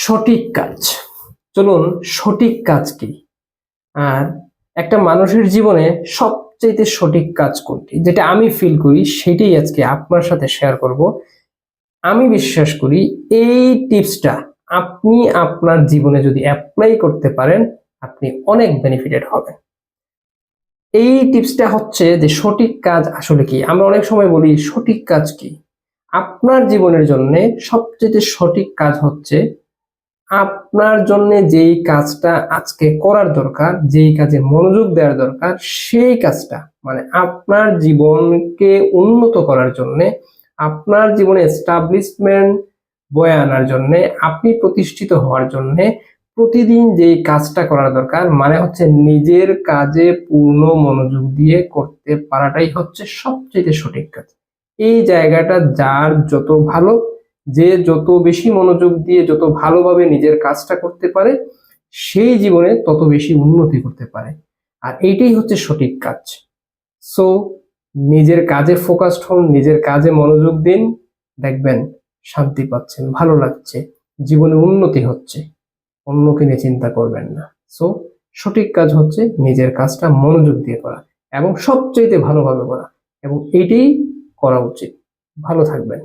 সঠিক কাজ। চলুন, সঠিক কাজ কি আর একটা মানুষের জীবনে সবচেয়ে সঠিক কাজ কোনটি, যেটা আমি ফিল করি সেটাই আজকে আপনার সাথে শেয়ার করব। আমি বিশ্বাস করি এই টিপসটা আপনি আপনার জীবনে যদি অ্যাপ্লাই করতে পারেন, আপনি অনেক বেনিফিটেড হবেন। এই টিপসটা হচ্ছে যে সঠিক কাজ আসলে কি। আমরা অনেক সময় বলি সঠিক কাজ কি। আপনার জীবনের জন্য সবচেয়ে সঠিক কাজ হচ্ছে আপনার জন্য যেই কাজটা আজকে করার দরকার, যেই কাজে মনোযোগ দেওয়ার দরকার, সেই কাজটা মানে আপনার জীবনকে উন্নত করার জন্য, আপনার জীবনে এস্টাবলিশমেন্ট বয়ে আনার জন্য, আপনি প্রতিষ্ঠিত হওয়ার জন্য প্রতিদিন যেই কাজটা করার দরকার মানে হচ্ছে নিজের কাজে পূর্ণ মনোযোগ দিয়ে করতে পারাটাই হচ্ছে সবচেয়ে সঠিক কাজ। এই জায়গাটা যার যত ভালো, যে যত বেশি মনোযোগ দিয়ে যত ভালোভাবে নিজের কাজটা করতে পারে, সেই জীবনে তত বেশি উন্নতি করতে পারে। আর এইটাই হচ্ছে সঠিক কাজ। সো নিজের কাজে ফোকাসড হন, নিজের কাজে মনোযোগ দিন, দেখবেন শান্তি পাচ্ছেন, ভালো লাগছে, জীবনে উন্নতি হচ্ছে। অন্যকে নিয়ে চিন্তা করবেন না। সো সঠিক কাজ হচ্ছে নিজের কাজটা মনোযোগ দিয়ে করা এবং সবচেয়ে ভালোভাবে করা, এবং এইটাই করা উচিত। ভালো থাকবেন।